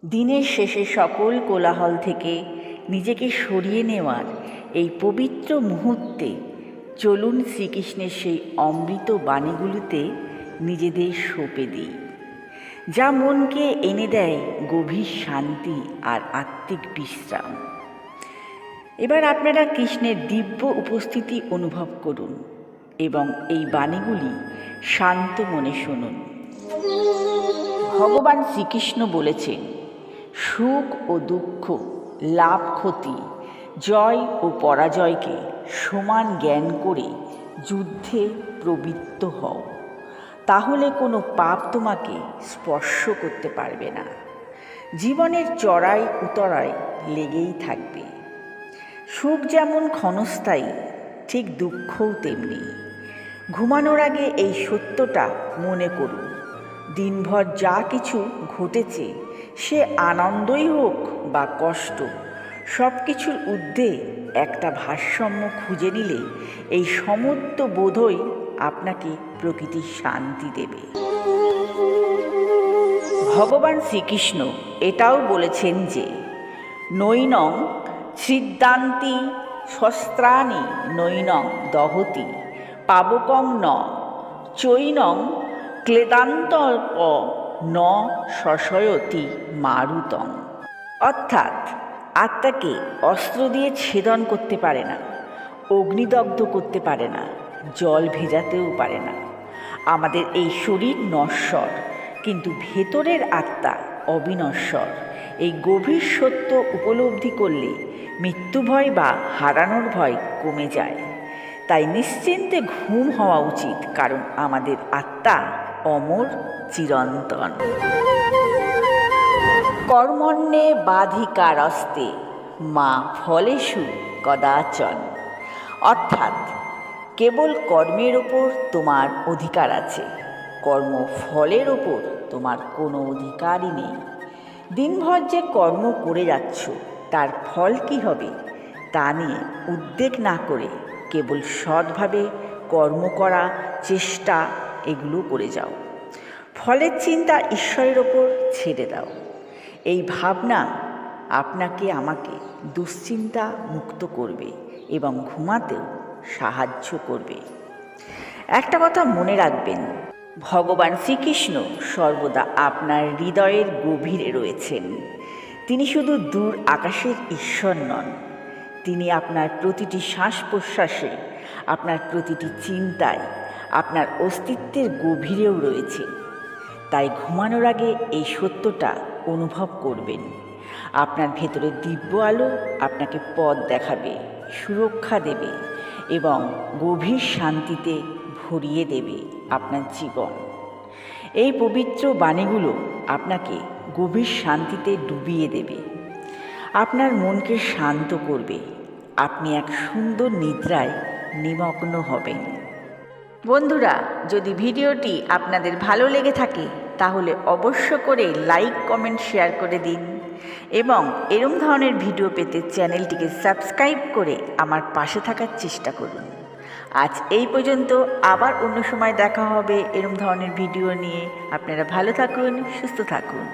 দিনের শেষে সকল কোলাহল থেকে নিজেকে সরিয়ে নেওয়ার এই পবিত্র মুহূর্তে চলুন শ্রীকৃষ্ণের সেই অমৃত বাণীগুলিতে নিজেদের সঁপে দিই, যা মনকে এনে দেয় গভীর শান্তি আর আত্মিক বিশ্রাম। এবার আপনারা কৃষ্ণের দিব্য উপস্থিতি অনুভব করুন এবং এই বাণীগুলি শান্ত মনে শুনুন। ভগবান শ্রীকৃষ্ণ বলেছেন, সুখ ও দুঃখ, লাভ ক্ষতি, জয় ও পরাজয়কে সমান জ্ঞান করে যুদ্ধে প্রবৃত্ত হও, তাহলে কোনো পাপ তোমাকে স্পর্শ করতে পারবে না। জীবনের চড়াই উতরাই লেগেই থাকবে। সুখ যেমন ক্ষণস্থায়ী, ঠিক দুঃখও তেমনি। ঘুমানোর আগে এই সত্যটা মনে করুন, দিনভর যা কিছু ঘটেছে, সে আনন্দই হোক বা কষ্ট, সব কিছুর ঊর্ধ্বে একটা ভারসাম্য খুঁজে নিলে এই সমত্ব বোধই আপনাকে প্রকৃতির শান্তি দেবে। ভগবান শ্রীকৃষ্ণ এটাও বলেছেন যে, নৈনং ছিদ্দান্তি শস্ত্রাণি নৈনং দহতি পাবকং ন চৈনং ক্লেদান্তর্প ন শশয়তি মারুতং। অর্থাৎ আত্মাকে অস্ত্র দিয়ে ছেদন করতে পারে না, অগ্নিদগ্ধ করতে পারে না, জল ভেজাতেও পারে না। আমাদের এই শরীর নশ্বর, কিন্তু ভেতরের আত্মা অবিনশ্বর। এই গভীর সত্য উপলব্ধি করলে মৃত্যু ভয় বা হারানোর ভয় কমে যায়। তাই নিশ্চিন্তে ঘুম হওয়া উচিত, কারণ আমাদের আত্মা অমর, চিরন্তন। কর্মণ্যে বাধিকারস্তে মা ফলেষু কদাচন। অর্থাৎ কেবল কর্মের ওপর তোমার অধিকার আছে, কর্মফলের ওপর তোমার কোনো অধিকারই নেই। দিনভর যে কর্ম করে যাচ্ছ, তার ফল কী হবে তা নিয়ে উদ্বেগ না করে কেবল সৎভাবে কর্ম করা, চেষ্টা, এগুলো করে যাও। ফলের চিন্তা ঈশ্বরের ওপর ছেড়ে দাও। এই ভাবনা আপনাকে আমাকে দুশ্চিন্তা মুক্ত করবে এবং ঘুমাতেও সাহায্য করবে। একটা কথা মনে রাখবেন, ভগবান শ্রীকৃষ্ণ সর্বদা আপনার হৃদয়ের গভীরে রয়েছেন। তিনি শুধু দূর আকাশের ঈশ্বর নন, তিনি আপনার প্রতিটি শ্বাস প্রশ্বাসে, আপনার প্রতিটি চিন্তায়, আপনার অস্তিত্বের গভীরেও রয়েছেন। তাই ঘুমানোর আগে এই সত্যটা অনুভব করবেন। আপনার ভেতরে দিব্য আলো আপনাকে পথ দেখাবে, সুরক্ষা দেবে এবং গভীর শান্তিতে ভরিয়ে দেবে আপনার জীবন। এই পবিত্র বাণীগুলো আপনাকে গভীর শান্তিতে ডুবিয়ে দেবে, আপনার মনকে শান্ত করবে। আপনি এক সুন্দর নিদ্রায় নিমগ্ন হবেন। বন্ধুরা, যদি ভিডিওটি আপনাদের ভালো লেগে থাকে তাহলে অবশ্য করে লাইক, কমেন্ট, শেয়ার করে দিন এবং এরম ধরনের ভিডিও পেতে চ্যানেলটিকে সাবস্ক্রাইব করে আমার পাশে থাকার চেষ্টা করুন। আজ এই পর্যন্ত, আবার অন্য সময় দেখা হবে এরম ধরনের ভিডিও নিয়ে। আপনারা ভালো থাকুন, সুস্থ থাকুন।